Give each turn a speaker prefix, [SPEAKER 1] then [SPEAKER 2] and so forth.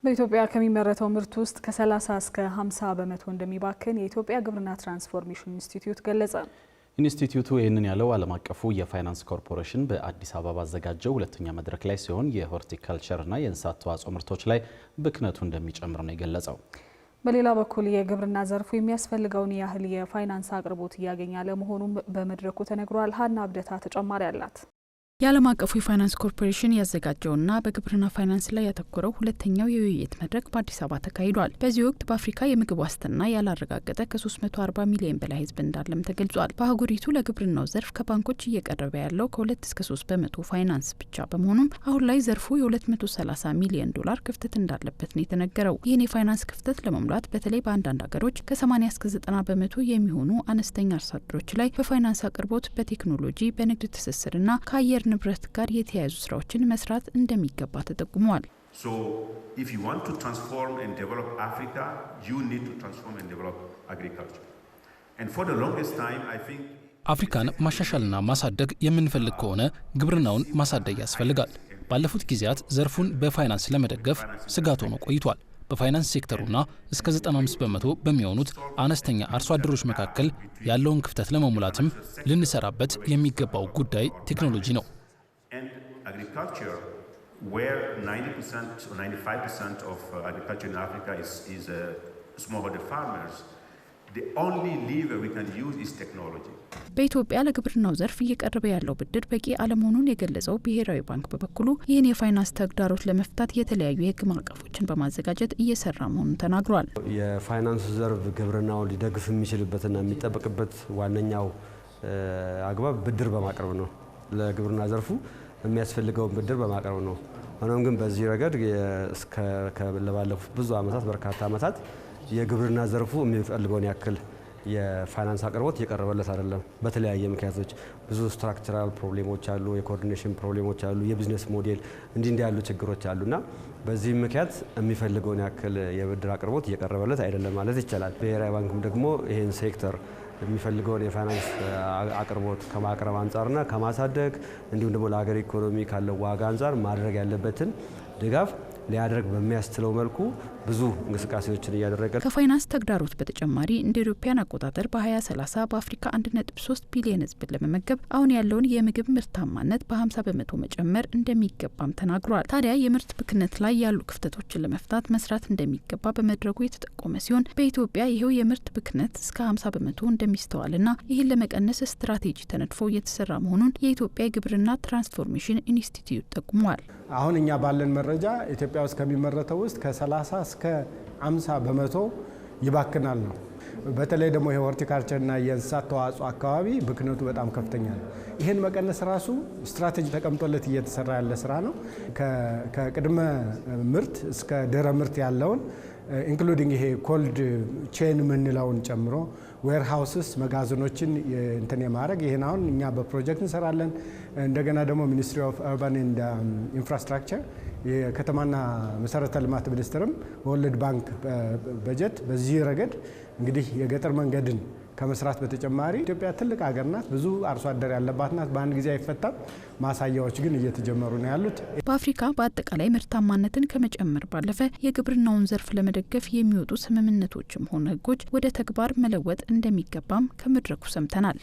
[SPEAKER 1] በኢትዮጵያ ከሚመረተው ምርት ውስጥ ከ30 እስከ 50 በመቶ እንደሚባክን የኢትዮጵያ ግብርና ትራንስፎርሜሽን ኢንስቲትዩት ገለጸ።
[SPEAKER 2] ኢንስቲትዩቱ ይህንን ያለው ዓለም አቀፉ የፋይናንስ ኮርፖሬሽን በአዲስ አበባ አዘጋጀው ሁለተኛ መድረክ ላይ ሲሆን የሆርቲካልቸርና የእንስሳት ተዋጽኦ ምርቶች ላይ ብክነቱ እንደሚጨምር ነው የገለጸው።
[SPEAKER 1] በሌላ በኩል የግብርና ዘርፉ የሚያስፈልገውን ያህል የፋይናንስ አቅርቦት እያገኘ አለመሆኑን በመድረኩ ተነግሯል። ሀና አብደታ ተጨማሪ አላት።
[SPEAKER 3] የዓለም አቀፉ የፋይናንስ ኮርፖሬሽን ያዘጋጀውና በግብርና ፋይናንስ ላይ ያተኮረው ሁለተኛው የውይይት መድረክ በአዲስ አበባ ተካሂዷል። በዚህ ወቅት በአፍሪካ የምግብ ዋስትና ያላረጋገጠ ከ340 ሚሊዮን በላይ ሕዝብ እንዳለም ተገልጿል። በአህጉሪቱ ለግብርናው ዘርፍ ከባንኮች እየቀረበ ያለው ከ2 እስከ 3 በመቶ ፋይናንስ ብቻ በመሆኑም አሁን ላይ ዘርፉ የ230 ሚሊዮን ዶላር ክፍተት እንዳለበት ነው የተነገረው። ይህን የፋይናንስ ክፍተት ለመሙላት በተለይ በአንዳንድ ሀገሮች ከ80 እስከ 90 በመቶ የሚሆኑ አነስተኛ አርሶ አደሮች ላይ በፋይናንስ አቅርቦት፣ በቴክኖሎጂ፣ በንግድ ትስስርና ከአየር ንብረት ጋር የተያያዙ ስራዎችን መስራት እንደሚገባ ተጠቁሟል።
[SPEAKER 4] So if you want to transform and develop Africa, you need to transform and develop agriculture. And for the longest time I think
[SPEAKER 5] አፍሪካን ማሻሻልና ማሳደግ የምንፈልግ ከሆነ ግብርናውን ማሳደግ ያስፈልጋል። ባለፉት ጊዜያት ዘርፉን በፋይናንስ ለመደገፍ ስጋት ሆኖ ቆይቷል። በፋይናንስ ሴክተሩና እስከ 95 በመቶ በሚሆኑት አነስተኛ አርሶ አደሮች መካከል ያለውን ክፍተት ለመሙላትም ልንሰራበት የሚገባው ጉዳይ ቴክኖሎጂ ነው።
[SPEAKER 4] agriculture where 90% or 95% of agriculture in Africa is smallholder farmers. The only lever we can use is technology.
[SPEAKER 3] በኢትዮጵያ ለግብርናው ዘርፍ እየቀረበ ያለው ብድር በቂ አለመሆኑን የገለጸው ብሔራዊ ባንክ በበኩሉ ይህን የፋይናንስ ተግዳሮት ለመፍታት የተለያዩ የሕግ ማዕቀፎችን በማዘጋጀት እየሰራ መሆኑን ተናግሯል።
[SPEAKER 6] የፋይናንስ ዘርፍ ግብርናውን ሊደግፍ የሚችልበትና የሚጠበቅበት ዋነኛው አግባብ ብድር በማቅረብ ነው። ለግብርና ዘርፉ የሚያስፈልገውን ብድር በማቅረብ ነው። ሆኖም ግን በዚህ ረገድ ለባለፉት ብዙ ዓመታት በርካታ ዓመታት የግብርና ዘርፉ የሚፈልገውን ያክል የፋይናንስ አቅርቦት እየቀረበለት አይደለም። በተለያየ ምክንያቶች ብዙ ስትራክቸራል ፕሮብሌሞች አሉ፣ የኮኦርዲኔሽን ፕሮብሌሞች አሉ፣ የቢዝነስ ሞዴል እንዲህ ያሉ ችግሮች አሉና በዚህ ምክንያት የሚፈልገውን ያክል የብድር አቅርቦት እየቀረበለት አይደለም ማለት ይቻላል። ብሔራዊ ባንክም ደግሞ ይህን ሴክተር የሚፈልገውን የፋይናንስ አቅርቦት ከማቅረብ አንጻርና ከማሳደግ እንዲሁም ደግሞ ለሀገር ኢኮኖሚ ካለው ዋጋ አንጻር ማድረግ ያለበትን ድጋፍ ሊያደርግ በሚያስችለው መልኩ ብዙ እንቅስቃሴዎችን እያደረገ
[SPEAKER 3] ከፋይናንስ ተግዳሮት በተጨማሪ እንደ ኢትዮጵያን አቆጣጠር በ2030 በአፍሪካ 1.3 ቢሊዮን ሕዝብን ለመመገብ አሁን ያለውን የምግብ ምርታማነት በ50 በመቶ መጨመር እንደሚገባም ተናግሯል። ታዲያ የምርት ብክነት ላይ ያሉ ክፍተቶችን ለመፍታት መስራት እንደሚገባ በመድረኩ የተጠቆመ ሲሆን በኢትዮጵያ ይሄው የምርት ብክነት እስከ 50 በመቶ እንደሚስተዋልና ይህን ለመቀነስ ስትራቴጂ ተነድፎ እየተሰራ መሆኑን የኢትዮጵያ የግብርና ትራንስፎርሜሽን ኢንስቲትዩት ጠቁሟል።
[SPEAKER 7] አሁን እኛ ባለን መረጃ ኢትዮጵያ ውስጥ ከሚመረተው ውስጥ ከ30 እስከ 50 በመቶ ይባክናል ነው። በተለይ ደግሞ የሆርቲካልቸርና የእንስሳት ተዋጽኦ አካባቢ ብክነቱ በጣም ከፍተኛ ነው። ይህን መቀነስ ራሱ ስትራቴጂ ተቀምጦለት እየተሰራ ያለ ስራ ነው። ከቅድመ ምርት እስከ ድህረ ምርት ያለውን ኢንክሉዲንግ ይሄ ኮልድ ቼን የምንለውን ጨምሮ ዌርሃውስስ መጋዘኖችን እንትን የማድረግ ይሄን አሁን እኛ በፕሮጀክት እንሰራለን። እንደገና ደግሞ ሚኒስትሪ ኦፍ አርባን ኤንድ ኢንፍራስትራክቸር የከተማና መሰረተ ልማት ሚኒስቴርም በወርልድ ባንክ በጀት በዚህ ረገድ እንግዲህ የገጠር መንገድን ከመስራት በተጨማሪ ኢትዮጵያ ትልቅ ሀገር ናት፣ ብዙ አርሶ አደር ያለባት ናት። በአንድ ጊዜ አይፈታም። ማሳያዎች ግን እየተጀመሩ ነው ያሉት።
[SPEAKER 3] በአፍሪካ በአጠቃላይ ምርታማነትን ከመጨመር ባለፈ የግብርናውን ዘርፍ ለመደገፍ የሚወጡ ስምምነቶችም ሆነ ሕጎች ወደ ተግባር መለወጥ እንደሚገባም ከመድረኩ ሰምተናል።